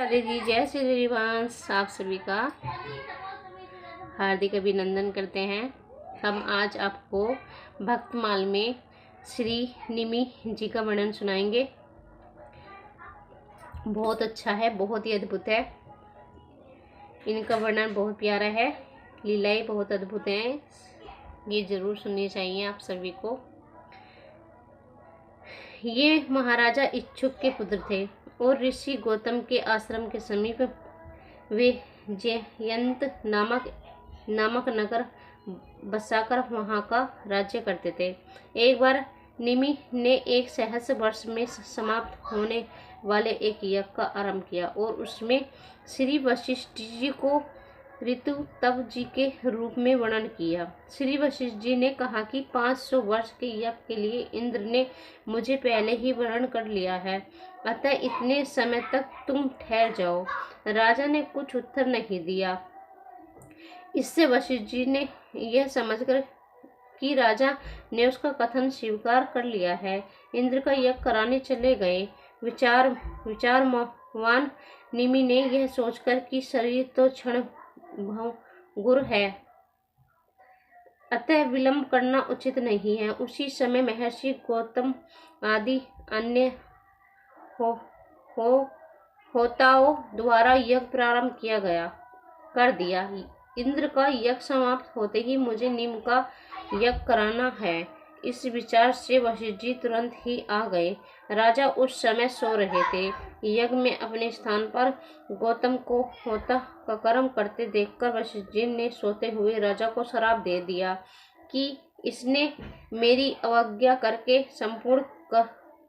राधे जी, जय श्री हरिवंश। आप सभी का हार्दिक अभिनंदन करते हैं। हम आज आपको भक्तमाल में श्री निमि जी का वर्णन सुनाएंगे। बहुत अच्छा है, बहुत ही अद्भुत है। इनका वर्णन बहुत प्यारा है, लीलाएं बहुत अद्भुत हैं। ये जरूर सुननी चाहिए आप सभी को। ये महाराजा इच्छुक के पुत्र थे और ऋषि गौतम के आश्रम के समीप वे जयंत नामक नगर बसाकर वहाँ का राज्य करते थे। एक बार निमि ने एक सहस्र वर्ष में समाप्त होने वाले एक यज्ञ का आरंभ किया और उसमें श्री वशिष्ठ जी को ऋतु तप जी के रूप में वर्णन किया। श्री वशिष्ठ जी ने कहा कि 500 वर्ष के यज्ञ के लिए इंद्र ने मुझे पहले ही वर्ण कर लिया है, अतः इतने समय तक तुम ठहर जाओ। राजा ने कुछ उत्तर नहीं दिया। इससे वशिष्ठ जी ने यह समझकर कि राजा ने उसका कथन स्वीकार कर लिया है, इंद्र का यज्ञ कराने चले गए। विचारवान निमि ने यह सोचकर कि शरीर तो क्षण गुर है, अतः विलंब करना उचित नहीं है। उसी समय महर्षि गौतम आदि अन्य होताओं द्वारा यज्ञ प्रारंभ कर दिया। इंद्र का यज्ञ समाप्त होते ही मुझे निम का यज्ञ कराना है। इस विचार से वशिष्ठ जी तुरंत ही आ गए। राजा उस समय सो रहे थे। यज्ञ में अपने स्थान पर गौतम को होता का कर्म करते देखकर वशिष्ठ जी ने सोते हुए राजा को श्राप दे दिया कि इसने मेरी अवज्ञा करके संपूर्ण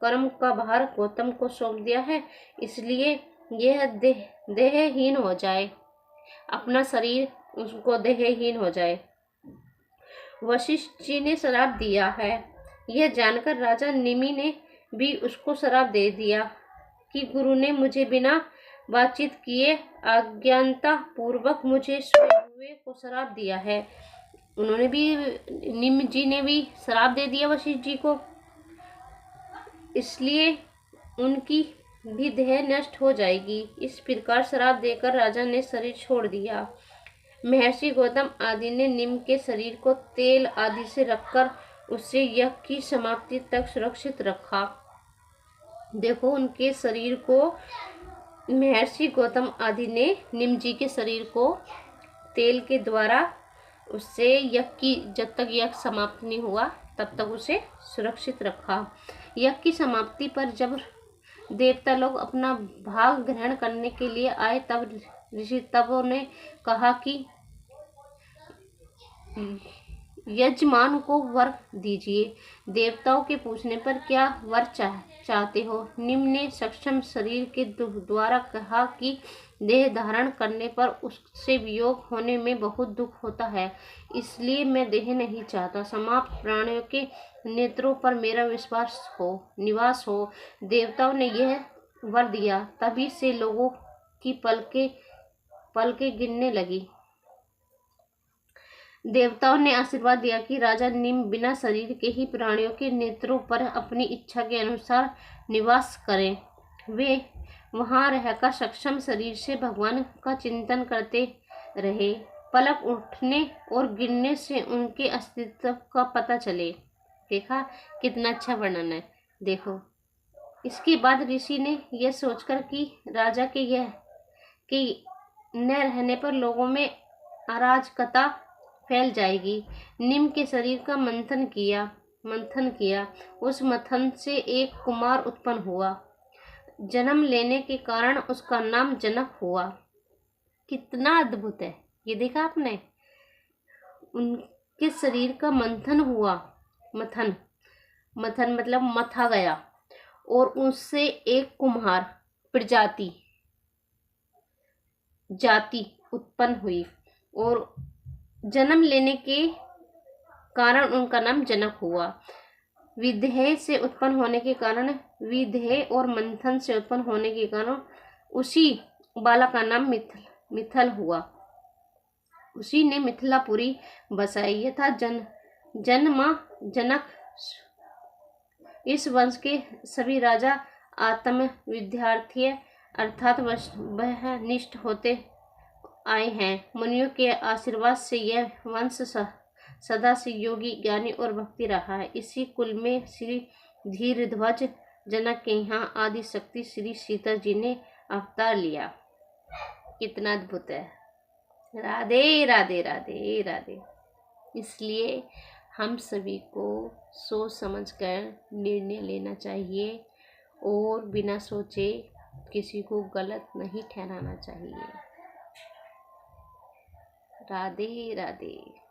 कर्म का भार गौतम को सौंप दिया है, इसलिए यह देहहीन हो जाए, अपना शरीर उसको देहहीन हो जाए। वशिष्ठ जी ने श्राप दिया है। यह जानकर राजा निमि ने भी उसको श्राप दे दिया कि गुरु ने मुझे बिना बातचीत किए अज्ञानता पूर्वक मुझे सोए हुए को श्राप दिया है। उन्होंने भी, निमि जी ने भी श्राप दे दिया वशिष्ठ जी को, इसलिए उनकी भी देह नष्ट हो जाएगी। इस प्रकार श्राप देकर राजा ने शरीर छोड़ दिया। महर्षि गौतम आदि ने निम के शरीर को तेल आदि से रखकर उसे यज्ञ की समाप्ति तक सुरक्षित रखा। देखो, उनके शरीर को महर्षि गौतम आदि ने निम जी के शरीर को तेल के द्वारा उससे यज्ञ की, जब तक यज्ञ समाप्त नहीं हुआ तब तक उसे सुरक्षित रखा। यज्ञ की समाप्ति पर जब देवता लोग अपना भाग ग्रहण करने के लिए आए तब ऋषि तपों ने कहा कि यजमान को वर दीजिए। देवताओं के पूछने पर क्या वर चाहते हो? निम ने सक्षम शरीर के द्वारा कहा कि देह धारण करने पर उससे वियोग होने में बहुत दुख होता है, इसलिए मैं देह नहीं चाहता। समाप्त प्राणियों के नेत्रों पर मेरा निवास हो। देवताओं ने यह वर दिया। तभी से लोगों की पलकें गिरने लगी। देवताओं ने आशीर्वाद दिया कि राजा निम बिना शरीर के ही प्राणियों के नेत्रों पर अपनी इच्छा के अनुसार निवास करें। वे वहां रहकर सक्षम शरीर से भगवान का चिंतन करते रहे। पलक उठने और गिरने से उनके अस्तित्व का पता चले। देखा कितना अच्छा वर्णन है। देखो, इसके बाद ऋषि ने यह सोचकर कि राजा के न रहने पर लोगों में अराजकता फैल जाएगी, निम के शरीर का मंथन किया। उस मंथन से एक कुमार उत्पन्न हुआ। जन्म लेने के कारण उसका नाम जनक हुआ। कितना अद्भुत है ये, देखा आपने? उनके शरीर का मंथन हुआ। मथन मतलब मथा गया और उससे एक कुमार जाति उत्पन्न हुई और जन्म लेने के कारण उनका नाम जनक हुआ। विदेह से उत्पन्न होने के कारण विदेह और मंथन से उत्पन्न होने के कारण उसी बालक का नाम मिथल हुआ। उसी ने मिथिलापुरी बसाई। यह था जनक। इस वंश के सभी राजा आत्म विद्यार्थी अर्थात वह निष्ठ होते आए हैं। मुनियों के आशीर्वाद से यह वंश सदा से योगी, ज्ञानी और भक्ति रहा है। इसी कुल में श्री धीरध्वज जनक के यहाँ आदि शक्ति श्री सीता जी ने अवतार लिया। कितना अद्भुत है। राधे राधे राधे राधे। इसलिए हम सभी को सोच समझ कर निर्णय लेना चाहिए और बिना सोचे किसी को गलत नहीं ठहराना चाहिए। राधे राधे।